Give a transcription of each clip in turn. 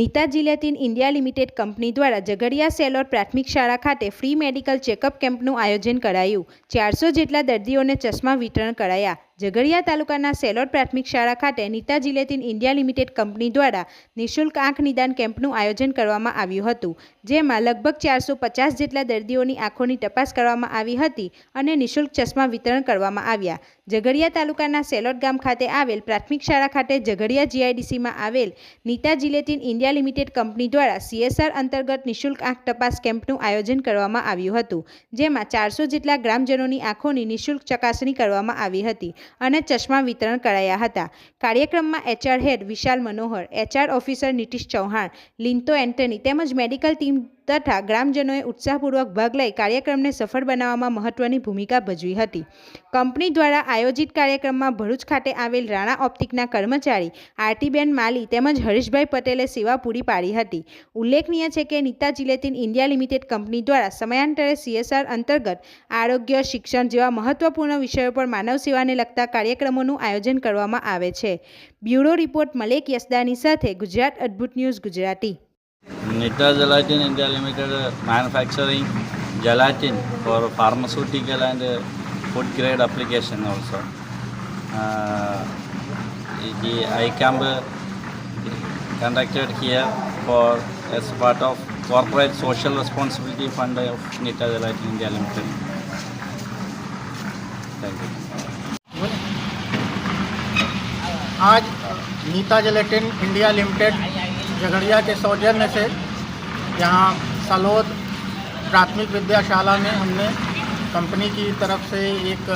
Nita gelatin India limited company દ્વારા Jhagadia sailor પ્રાથમિક શાળા ખાતે ફ્રી મેડિકલ ચેકઅપ કેમ્પનું આયોજન કરાયું। 400 જેટલા દર્દીઓને ચશ્મા વિતરણ કરાયા। ઝઘડિયા તાલુકાના સેલોર પ્રાથમિક શાળા ખાતે Nita gelatin India limited company દ્વારા નિઃશુલ્ક આંખ નિદાન કેમ્પનું આયોજન કરવામાં આવ્યું હતું, જેમાં લગભગ 450 જેટલા દર્દીઓની આંખોની તપાસ કરવામાં આવી હતી અને નિઃશુલ્ક ચશ્મા વિતરણ કરવામાં આવ્યા। ઝઘડિયા તાલુકાના સેલોર ગામ ખાતે આવેલ પ્રાથમિક શાળા ખાતે ઝઘડિયા જીઆઈડીસીમાં આવેલ Nita gelatin India limited company દ્વારા CSR અંતર્ગત નિઃશુલ્ક આંખ તપાસ કેમ્પનું આયોજન કરવામાં આવ્યું હતું, જેમાં 400 જેટલા ગ્રામજનોની આંખોની નિઃશુલ્ક ચકાસણી કરવામાં આવી હતી અને ચશ્મા વિતરણ કરાયા હતા। કાર્યક્રમમાં HR head Vishal Manohar, HR officer Nitish Chauhan, Linto Antony તેમજ મેડિકલ ટીમ તથા ગ્રામજનોએ ઉત્સાહપૂર્વક ભાગ લઈ કાર્યક્રમને સફળ બનાવવામાં મહત્વની ભૂમિકા ભજવી હતી। કંપની દ્વારા આયોજિત કાર્યક્રમમાં ભરૂચ ખાતે આવેલ રાણા ઓપ્ટિકના કર્મચારી આરતીબેન માલી તેમજ હરીશભાઈ પટેલે સેવા પૂરી પાડી હતી। ઉલ્લેખનીય છે કે Nita gelatin India limited company દ્વારા સમયાંતરે CSR અંતર્ગત આરોગ્ય, શિક્ષણ જેવા મહત્વપૂર્ણ વિષયો પર માનવ સેવાને લગતા કાર્યક્રમોનું આયોજન કરવામાં આવે છે। બ્યુરો રિપોર્ટ મલેક યસદાની સાથે ગુજરાત અદ્ભુત news Gujarati. Nita Gelatin India Limited manufacturing gelatin for pharmaceutical and food grade application also. The eye camp conducted here for as part of corporate social responsibility fund of Nita Gelatin India Limited. Thank you. आज Nita gelatin India limited Jhagadia के सौजन्य से यहाँ सलोद प्राथमिक विद्याशाला में हमने company की तरफ से एक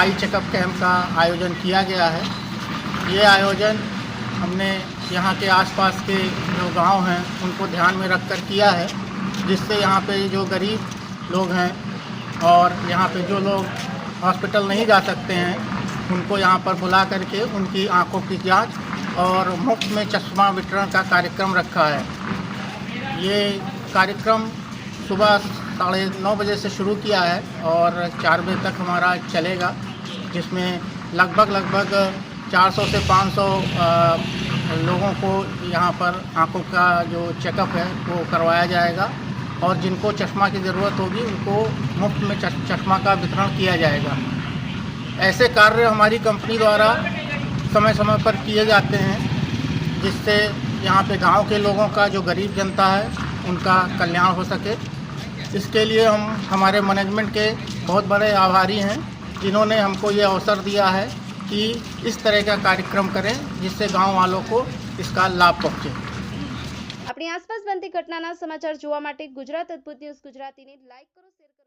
आई चेकअप कैंप का आयोजन किया गया है। ये आयोजन हमने यहाँ के आसपास के जो गांव हैं उनको ध्यान में रखकर किया है, जिससे यहाँ पे जो गरीब लोग हैं और यहाँ पे जो लोग हॉस्पिटल नहीं जा सकते हैं उनको यहाँ पर बुला करके उनकी आंखों की जांच और मुफ्त में चश्मा वितरण का कार्यक्रम रखा है। ये कार्यक्रम सुबह 9:30 बजे से शुरू किया है और 4 बजे तक हमारा चलेगा, जिसमें लगभग 400 से 500 लोगों को यहाँ पर आंखों का जो चेकअप है वो करवाया जाएगा और जिनको चश्मा की ज़रूरत होगी उनको मुफ्त में चश्मा का वितरण किया जाएगा। ऐसे कार्य हमारी कंपनी द्वारा समय समय पर किए जाते हैं, जिससे यहाँ पे गांव के लोगों का जो गरीब जनता है उनका कल्याण हो सके। इसके लिए हम हमारे मैनेजमेंट के बहुत बड़े आभारी हैं, जिन्होंने हमको ये अवसर दिया है कि इस तरह का कार्यक्रम करें जिससे गांव वालों को इसका लाभ पहुँचे। अपनी आसपास बनती घटनाना समाचार જોવા માટે ગુજરાત અદ્ભુત ન્યૂઝ ગુજરાતીને લાઈક કરો, શેર કરો।